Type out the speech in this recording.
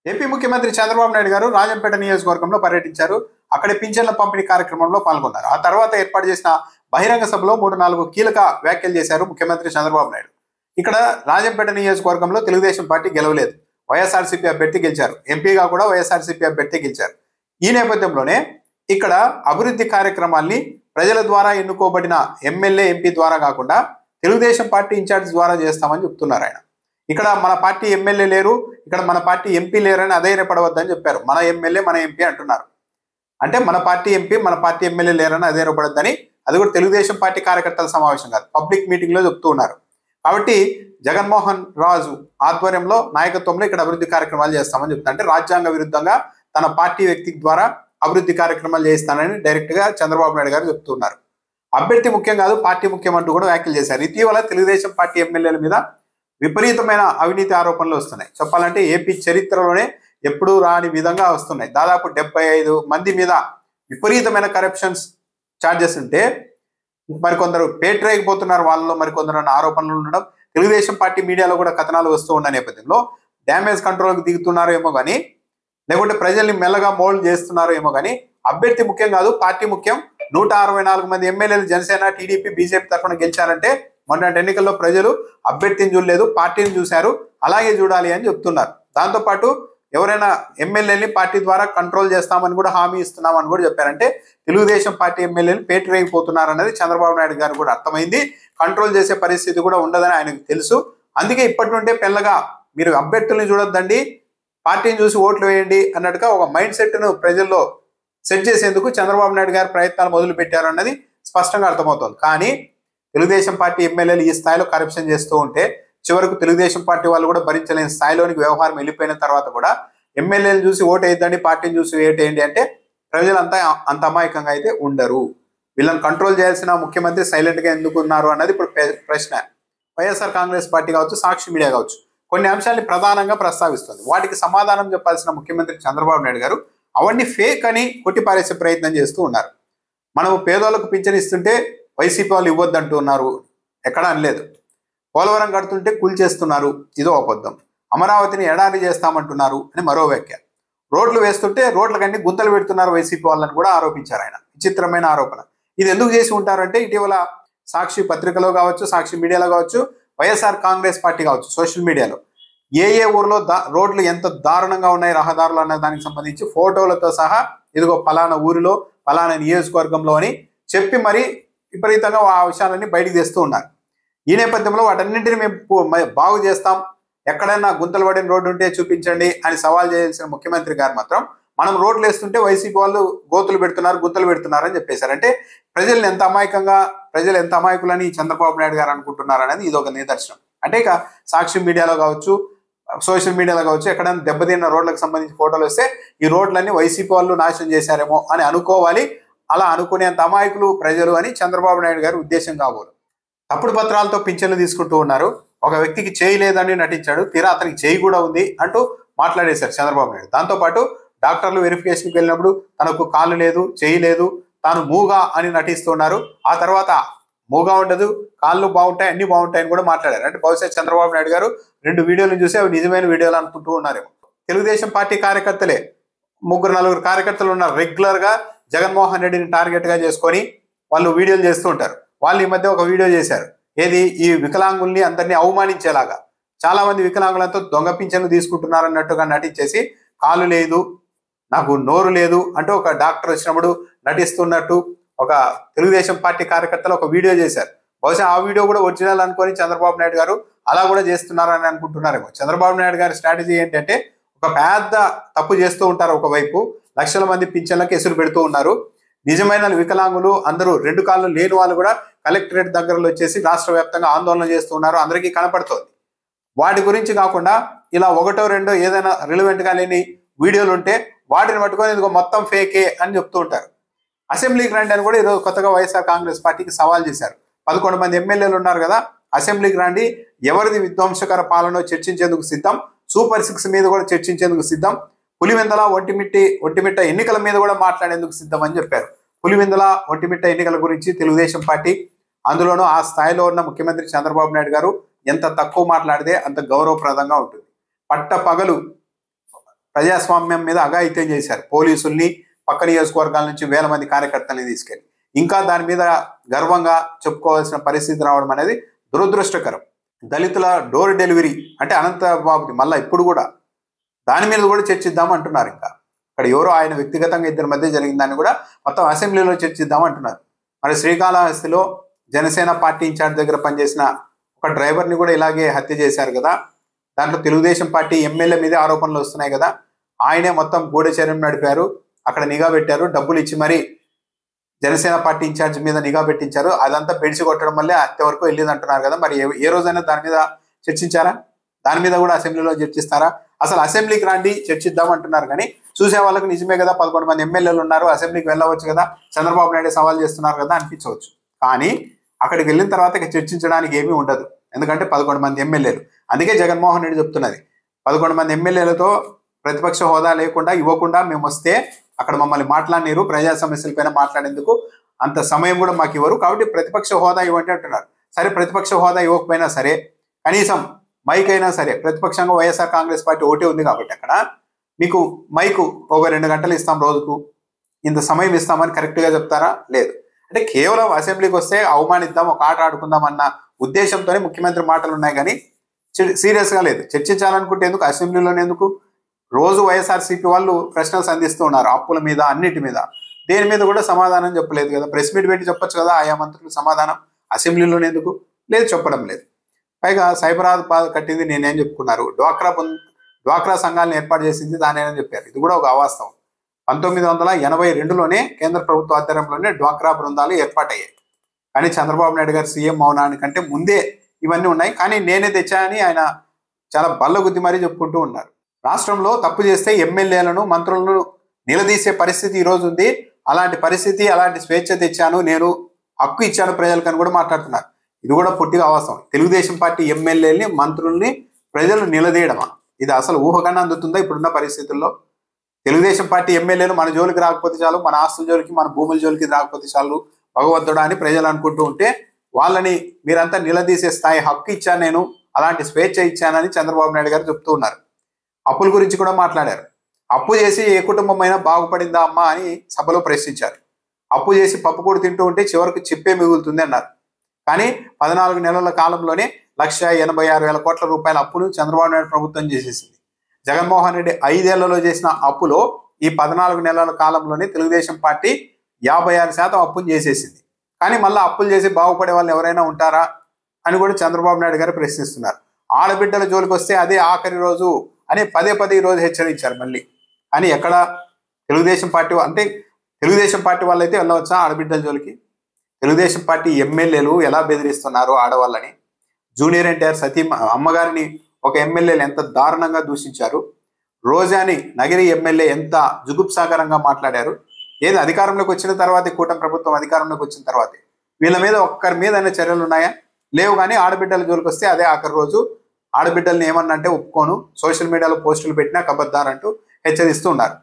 AP ముఖ్యమంత్రి చంద్రబాబు నాయుడు గారు రాజంపేట నియోజకవర్గంలో పర్యటించారు. అక్కడ పింఛన్ల పంపిణీ కార్యక్రమంలో పాల్గొన్నారు. ఆ తర్వాత ఏర్పాటు చేసిన బహిరంగ సభలో 3-4 కీలక వ్యాఖ్యలు చేశారు ముఖ్యమంత్రి చంద్రబాబు నాయుడు. ఇక్కడ రాజంపేట నియోజకవర్గంలో తెలుగుదేశం పార్టీ గెలవలేదు, వైఎస్ఆర్సీపీ అభ్యర్థి గెలిచారు. ఎంపీగా కూడా వైఎస్ఆర్సీపీ అభ్యర్థి గెలిచారు. ఈ నేపథ్యంలోనే ఇక్కడ అభివృద్ధి కార్యక్రమాల్ని ప్రజల ద్వారా ఎన్నుకోబడిన ఎమ్మెల్యే, ఎంపీ ద్వారా కాకుండా తెలుగుదేశం పార్టీ ఇన్ఛార్జ్ ద్వారా చేస్తామని చెప్తున్నారు ఆయన. ఇక్కడ మన పార్టీ ఎమ్మెల్యే లేరు, ఇక్కడ మన పార్టీ ఎంపీ లేరని అధైర్యపడవద్దని చెప్పారు. మన ఎమ్మెల్యే, మన ఎంపీ అంటున్నారు. అంటే మన పార్టీ ఎంపీ, మన పార్టీ ఎమ్మెల్యే లేరని అధైర్యపడొద్దని, అది కూడా తెలుగుదేశం పార్టీ కార్యకర్తల సమావేశం కాదు, పబ్లిక్ మీటింగ్ లో చెప్తూ ఉన్నారు. కాబట్టి జగన్మోహన్ రాజు ఆధ్వర్యంలో, నాయకత్వంలో ఇక్కడ అభివృద్ధి కార్యక్రమాలు చేస్తామని చెప్తున్నారు. అంటే రాజ్యాంగ విరుద్ధంగా తన పార్టీ వ్యక్తి ద్వారా అభివృద్ధి కార్యక్రమాలు చేస్తానని డైరెక్ట్ గా చంద్రబాబు నాయుడు గారు చెప్తున్నారు. అభ్యర్థి ముఖ్యం కాదు, పార్టీ ముఖ్యం అంటూ కూడా వ్యాఖ్యలు చేశారు. ఇటీవల తెలుగుదేశం పార్టీ ఎమ్మెల్యేల మీద విపరీతమైన అవినీతి ఆరోపణలు వస్తున్నాయి. చెప్పాలంటే ఏపీ చరిత్రలోనే ఎప్పుడూ రాని విధంగా వస్తున్నాయి. దాదాపు 75 మంది మీద విపరీతమైన కరప్షన్స్ ఛార్జెస్ ఉంటే మరికొందరు పేటరేగిపోతున్నారు. వాళ్ళలో మరికొందరు ఆరోపణలు ఉండడం, తెలుగుదేశం పార్టీ మీడియాలో కూడా కథనాలు వస్తూ ఉన్న నేపథ్యంలో డ్యామేజ్ కంట్రోల్కి దిగుతున్నారో ఏమో కానీ, లేకుంటే ప్రజల్ని మెల్లగా మోల్డ్ చేస్తున్నారో ఏమో కానీ, అభ్యర్థి ముఖ్యం కాదు, పార్టీ ముఖ్యం. 164 మంది ఎమ్మెల్యేలు జనసేన, టీడీపీ, బీజేపీ తరఫున గెలిచారంటే మొన్నటి ఎన్నికల్లో ప్రజలు అభ్యర్థిని చూడలేదు, పార్టీని చూశారు. అలాగే చూడాలి అని చెప్తున్నారు. దాంతోపాటు ఎవరైనా ఎమ్మెల్యేని పార్టీ ద్వారా కంట్రోల్ చేస్తామని కూడా హామీ ఇస్తున్నామని కూడా చెప్పారంటే తెలుగుదేశం పార్టీ ఎమ్మెల్యేలు పేటరేగిపోతున్నారు అనేది చంద్రబాబు నాయుడు గారు కూడా అర్థమైంది. కంట్రోల్ చేసే పరిస్థితి కూడా ఉండదని ఆయనకు తెలుసు. అందుకే ఇప్పటి నుండే పెళ్ళగా మీరు అభ్యర్థుల్ని చూడొద్దండి, పార్టీని చూసి ఓట్లు వేయండి అన్నట్టుగా ఒక మైండ్ సెట్ను ప్రజల్లో సెట్ చేసేందుకు చంద్రబాబు నాయుడు గారు ప్రయత్నాలు మొదలు పెట్టారు అన్నది స్పష్టంగా అర్థమవుతోంది. కానీ తెలుగుదేశం పార్టీ ఎమ్మెల్యేలు ఈ స్థాయిలో కరప్షన్ చేస్తూ ఉంటే చివరకు తెలుగుదేశం పార్టీ వాళ్ళు కూడా భరించలేని స్థాయిలోనికి వ్యవహారం వెళ్ళిపోయిన తర్వాత కూడా ఎమ్మెల్యేలు చూసి ఓటు వేయద్దండి, పార్టీని చూసి ఓటేయండి అంటే ప్రజలంతా అంత అమాయకంగా అయితే ఉండరు. వీళ్ళని కంట్రోల్ చేయాల్సిన ముఖ్యమంత్రి సైలెంట్ గా ఎందుకు ఉన్నారు అన్నది ఇప్పుడు ప్రశ్న. వైఎస్ఆర్ కాంగ్రెస్ పార్టీ కావచ్చు, సాక్షి మీడియా కావచ్చు, కొన్ని అంశాన్ని ప్రధానంగా ప్రస్తావిస్తుంది. వాటికి సమాధానం చెప్పాల్సిన ముఖ్యమంత్రి చంద్రబాబు నాయుడు గారు అవన్నీ ఫేక్ అని కొట్టిపారేసే ప్రయత్నం చేస్తూ ఉన్నారు. మనం పేదోళ్లకు పింఛన్ ఇస్తుంటే వైసీపీ వాళ్ళు ఇవ్వద్దంటూ ఉన్నారు, ఎక్కడా అనలేదు. పోలవరం కడుతుంటే కూల్చేస్తున్నారు, ఇదో అబద్ధం. అమరావతిని ఎడారి చేస్తామంటున్నారు అని మరో వ్యాఖ్య. రోడ్లు వేస్తుంటే రోడ్లకన్నీ గుంతలు పెడుతున్నారు వైసీపీ వాళ్ళని కూడా ఆరోపించారు ఆయన. విచిత్రమైన ఆరోపణ. ఇది ఎందుకు చేసి ఉంటారంటే ఇటీవల సాక్షి పత్రికలో కావచ్చు, సాక్షి మీడియాలో కావచ్చు, వైఎస్ఆర్ కాంగ్రెస్ పార్టీ కావచ్చు, సోషల్ మీడియాలో ఏ ఊర్లో రోడ్లు ఎంత దారుణంగా ఉన్నాయి, రహదారులు అన్న దానికి సంబంధించి ఫోటోలతో సహా ఇదిగో పలానా ఊరిలో, పలానా నియోజకవర్గంలో అని చెప్పి మరి విపరీతంగా ఆ విషయాలన్నీ బయటికి తెస్తూ ఉన్నారు. ఈ నేపథ్యంలో వాటన్నింటినీ మేము బాగు చేస్తాం, ఎక్కడైనా గుంతలు పడిన రోడ్డు ఉంటే చూపించండి అని సవాల్ చేయాల్సిన ముఖ్యమంత్రి గారు మాత్రం మనం రోడ్లు వేస్తుంటే వైసీపీ వాళ్ళు గోతులు పెడుతున్నారు, గుంతలు పెడుతున్నారు అని చెప్పేశారు. అంటే ప్రజలు ఎంత అమాయకులని చంద్రబాబు నాయుడు గారు అనుకుంటున్నారు అనేది ఇది ఒక నిదర్శనం. అంటే ఇక సాక్షి మీడియాలో కావచ్చు, సోషల్ మీడియాలో కావచ్చు, ఎక్కడైనా దెబ్బతిన్న రోడ్లకు సంబంధించి ఫోటోలు వస్తే ఈ రోడ్లన్నీ వైసీపీ వాళ్ళు నాశనం చేశారేమో అని అనుకోవాలి. అలా అనుకునేంత అమాయకులు ప్రజలు అని చంద్రబాబు నాయుడు గారి ఉద్దేశం కాబోలు. తప్పుడు పత్రాలతో పింఛన్లు తీసుకుంటూ ఉన్నారు. ఒక వ్యక్తికి చేయి లేదని నటించాడు, తీరా అతనికి చేయి కూడా ఉంది అంటూ మాట్లాడేశారు చంద్రబాబు నాయుడు. దాంతోపాటు డాక్టర్లు వెరిఫికేషన్కి వెళ్ళినప్పుడు తనకు కాళ్ళు లేదు, చేయి లేదు, తాను మూగా అని నటిస్తున్నారు. ఆ తర్వాత మూగా ఉండదు, కాళ్ళు బాగుంటాయి, అన్ని బాగుంటాయని కూడా మాట్లాడారు. అంటే బహుశా చంద్రబాబు నాయుడు గారు 2 వీడియోలను చూసి అవి నిజమైన వీడియోలు అనుకుంటూ ఉన్నారేమో. తెలుగుదేశం పార్టీ కార్యకర్తలే 3-4 కార్యకర్తలు ఉన్నారు రెగ్యులర్ గా జగన్మోహన్ రెడ్డిని టార్గెట్ గా చేసుకొని వాళ్ళు వీడియోలు చేస్తూ ఉంటారు. వాళ్ళు ఈ మధ్య ఒక వీడియో చేశారు. ఏది, ఈ వికలాంగుల్ని అందరినీ అవమానించేలాగా. చాలా మంది వికలాంగులతో దొంగ పింఛన్లు తీసుకుంటున్నారు అన్నట్టుగా నటించేసి కాలు లేదు, నాకు నోరు లేదు అంటూ ఒక డాక్టర్ వచ్చినప్పుడు నటిస్తున్నట్టు ఒక తెలుగుదేశం పార్టీ కార్యకర్తలు ఒక వీడియో చేశారు. బహుశా ఆ వీడియో కూడా ఒరిజినల్ అనుకొని చంద్రబాబు నాయుడు గారు అలా కూడా చేస్తున్నారని అనుకుంటున్నారేమో. చంద్రబాబు నాయుడు గారి స్ట్రాటజీ ఏంటంటే ఒక పెద్ద తప్పు చేస్తూ ఉంటారు. ఒకవైపు లక్షల మంది పింఛన్లకు ఎసురు పెడుతూ ఉన్నారు. నిజమైన వికలాంగులు అందరూ 2 కాళ్ళు లేని వాళ్ళు కూడా కలెక్టరేట్ దగ్గరలో వచ్చేసి రాష్ట్ర వ్యాప్తంగా ఆందోళన చేస్తూ ఉన్నారు, అందరికీ కనపడుతోంది. వాటి గురించి కాకుండా ఇలా 1-2 ఏదైనా రిలవెంట్ గా లేని వీడియోలు ఉంటే వాటిని పట్టుకొని ఇదిగో మొత్తం ఫేకే అని చెప్తూ ఉంటారు. అసెంబ్లీకి రండి అని కూడా ఈరోజు కొత్తగా వైఎస్ఆర్ కాంగ్రెస్ పార్టీకి సవాల్ చేశారు. 11 మంది ఎమ్మెల్యేలు ఉన్నారు కదా, అసెంబ్లీకి రండి, ఎవరిది విధ్వంసకర పాలన చర్చించేందుకు సిద్ధం, సూపర్ 6 మీద కూడా చర్చించేందుకు సిద్ధం, పులివెందల ఒంటిమిట్ట ఎన్నికల మీద కూడా మాట్లాడేందుకు సిద్ధం అని చెప్పారు. పులివెందల ఒంటిమిట్ట ఎన్నికల గురించి తెలుగుదేశం పార్టీ, అందులోనూ ఆ స్థాయిలో ఉన్న ముఖ్యమంత్రి చంద్రబాబు నాయుడు గారు ఎంత తక్కువ మాట్లాడితే అంత గౌరవప్రదంగా ఉంటుంది. పట్ట పగలు ప్రజాస్వామ్యం మీద అఘాయిత్యం చేశారు. పోలీసుల్ని పక్క నియోజకవర్గాల నుంచి వేల మంది కార్యకర్తల్ని తీసుకెళ్ళి ఇంకా దాని మీద గర్వంగా చెప్పుకోవాల్సిన పరిస్థితి రావడం అనేది దురదృష్టకరం. దళితుల డోర్ డెలివరీ అంటే అనంతబాబుది మళ్ళీ ఇప్పుడు కూడా దాని మీద కూడా చర్చిద్దాం అంటున్నారు. ఇంకా ఇక్కడ ఎవరో ఆయన వ్యక్తిగతంగా ఇద్దరి మధ్య జరిగిందని కూడా మొత్తం అసెంబ్లీలో చర్చిద్దాం అంటున్నారు. మరి శ్రీకాళహస్తిలో జనసేన పార్టీ ఇన్ఛార్జ్ దగ్గర పనిచేసిన ఒక డ్రైవర్ని కూడా ఇలాగే హత్య చేశారు కదా. దాంట్లో తెలుగుదేశం పార్టీ ఎమ్మెల్యే మీద ఆరోపణలు వస్తున్నాయి కదా. ఆయనే మొత్తం గూఢచర్యం నడిపారు, అక్కడ నిఘా పెట్టారు, డబ్బులు ఇచ్చి మరి జనసేన పార్టీ ఇన్ఛార్జ్ మీద నిఘా పెట్టించారు. అదంతా పెడిచి కొట్టడం వల్లే హత్య వరకు వెళ్ళింది అంటున్నారు కదా. మరి ఏ రోజైనా దాని మీద చర్చించారా? దాని మీద కూడా అసెంబ్లీలో చర్చిస్తారా? అసలు అసెంబ్లీకి రండి చర్చిద్దాం అంటున్నారు కానీ చూసే వాళ్ళకి నిజమే కదా 11 మంది ఎమ్మెల్యేలు ఉన్నారు, అసెంబ్లీకి వెళ్ళవచ్చు కదా, చంద్రబాబు నాయుడు సవాల్ చేస్తున్నారు కదా అనిపించవచ్చు. కానీ అక్కడికి వెళ్ళిన తర్వాత ఇక చర్చించడానికి ఏమీ ఉండదు. ఎందుకంటే 11 మంది ఎమ్మెల్యేలు. అందుకే జగన్మోహన్ రెడ్డి చెప్తున్నది 11 మంది ఎమ్మెల్యేలతో ప్రతిపక్ష హోదా లేకుండా ఇవ్వకుండా మేము వస్తే అక్కడ మమ్మల్ని మాట్లాడినారు, ప్రజా సమస్యలపైన మాట్లాడేందుకు అంత సమయం కూడా మాకు ఇవ్వరు, కాబట్టి ప్రతిపక్ష హోదా ఇవ్వండి అంటున్నారు. సరే ప్రతిపక్ష హోదా ఇవ్వకపోయినా సరే కనీసం మైక్ అయినా సరే, ప్రతిపక్షంగా వైఎస్ఆర్ కాంగ్రెస్ పార్టీ ఒకటే ఉంది కాబట్టి అక్కడ మీకు మైకు ఒక 2 గంటలు ఇస్తాం రోజుకు, ఇంత సమయం ఇస్తామని కరెక్ట్గా చెప్తారా? లేదు. అంటే కేవలం అసెంబ్లీకి వస్తే అవమానిద్దాం, ఒక ఆట ఆడుకుందాం అన్న ఉద్దేశంతోనే ముఖ్యమంత్రి మాటలు ఉన్నాయి కానీ సీరియస్గా లేదు. చర్చించాలనుకుంటే ఎందుకు అసెంబ్లీలోనే ఎందుకు? రోజు వైఎస్ఆర్సీపీ వాళ్ళు ప్రశ్నలు సంధిస్తూ ఉన్నారు అప్పుల మీద, అన్నిటి మీద. దేని మీద కూడా సమాధానం చెప్పలేదు కదా. ప్రెస్ మీట్ పెట్టి చెప్పొచ్చు కదా ఆయా మంత్రులు సమాధానం, అసెంబ్లీలోనే ఎందుకు? లేదు, చెప్పడం లేదు. పైగా సైబరాబాద్ కట్టింది నేనేం చెప్పుకున్నారు, డ్వాక్రా సంఘాలను ఏర్పాటు చేసింది దానేనని చెప్పారు. ఇది కూడా ఒక అవాస్తవం. 1982లోనే కేంద్ర ప్రభుత్వ ఆధ్వర్యంలోనే డ్వాక్రా బృందాలు ఏర్పాటయ్యాయి. కానీ చంద్రబాబు నాయుడు గారు సీఎం అవడానికంటే ముందే ఇవన్నీ ఉన్నాయి. కానీ నేనే తెచ్చానని ఆయన చాలా బల్లగుద్ది మరీ చెప్పుకుంటూ ఉన్నారు. రాష్ట్రంలో తప్పు చేస్తే ఎమ్మెల్యేలను మంత్రులను నిలదీసే పరిస్థితి ఈరోజు ఉంది. అలాంటి పరిస్థితి, అలాంటి స్వేచ్ఛ తెచ్చాను, నేను హక్కు ఇచ్చాను ప్రజలకని కూడా మాట్లాడుతున్నారు. ఇది కూడా పొట్టిగా అవసరం. తెలుగుదేశం పార్టీ ఎమ్మెల్యేలని మంత్రుల్ని ప్రజలు నిలదీయడమా? ఇది అసలు ఊహకన్నా అందుతుందా ఇప్పుడున్న పరిస్థితుల్లో? తెలుగుదేశం పార్టీ ఎమ్మెల్యేలు మన జోలికి రాకపోతే చాలు, మన ఆస్తుల జోలికి, మన భూముల జోలికి రాకపోతే చాలు భగవంతుడా అని ప్రజలు అనుకుంటూ ఉంటే వాళ్ళని మీరంతా నిలదీసే స్థాయి హక్కు ఇచ్చాను నేను, అలాంటి స్వేచ్ఛ ఇచ్చానని చంద్రబాబు నాయుడు గారు చెప్తూ ఉన్నారు. అప్పుల గురించి కూడా మాట్లాడారు. అప్పు చేసి ఏ కుటుంబం అయినా బాగుపడిందా అమ్మా అని సభలో ప్రశ్నించారు. అప్పు చేసి పప్పు కూడా తింటూ ఉంటే చివరికి చిప్పే మిగులుతుంది అన్నారు. కానీ 14 నెలల కాలంలోనే 1,86,000 కోట్ల రూపాయల అప్పును చంద్రబాబు నాయుడు ప్రభుత్వం చేసేసింది. జగన్మోహన్ రెడ్డి 5 ఏళ్లలో చేసిన అప్పులో ఈ 14 నెలల కాలంలోనే తెలుగుదేశం పార్టీ 56% అప్పును చేసేసింది. కానీ మళ్ళీ అప్పులు చేసి బాగుపడే వాళ్ళు ఎవరైనా ఉంటారా అని కూడా చంద్రబాబు నాయుడు గారు ప్రశ్నిస్తున్నారు. ఆడబిడ్డల జోలికి వస్తే అదే ఆఖరి రోజు అని పదే ఈ రోజు హెచ్చరించారు మళ్ళీ. కానీ ఎక్కడ తెలుగుదేశం పార్టీ అంటే తెలుగుదేశం పార్టీ వాళ్ళు అయితే వెళ్ళవచ్చా ఆడబిడ్డల జోలికి? తెలుగుదేశం పార్టీ ఎమ్మెల్యేలు ఎలా బెదిరిస్తున్నారు ఆడవాళ్ళని. జూనియర్ ఎన్టీఆర్ సతీ అమ్మగారిని ఒక ఎమ్మెల్యేలు ఎంత దారుణంగా దూషించారు. రోజాని నగిరి ఎమ్మెల్యే ఎంత జుగుప్సాకరంగా మాట్లాడారు. ఏది అధికారంలోకి వచ్చిన తర్వాత, కూటమి ప్రభుత్వం అధికారంలోకి వచ్చిన తర్వాత వీళ్ళ మీద ఒక్కరి మీద అయినా చర్యలు ఉన్నాయా? లేవు. కానీ ఆడబిడ్డల జోలికి వస్తే అదే ఆఖరి రోజు. ఆడబిడ్డల్ని ఏమన్నా అంటే ఒప్పుకోను, సోషల్ మీడియాలో పోస్టులు పెట్టినా కబద్దారంటూ హెచ్చరిస్తూ ఉన్నారు.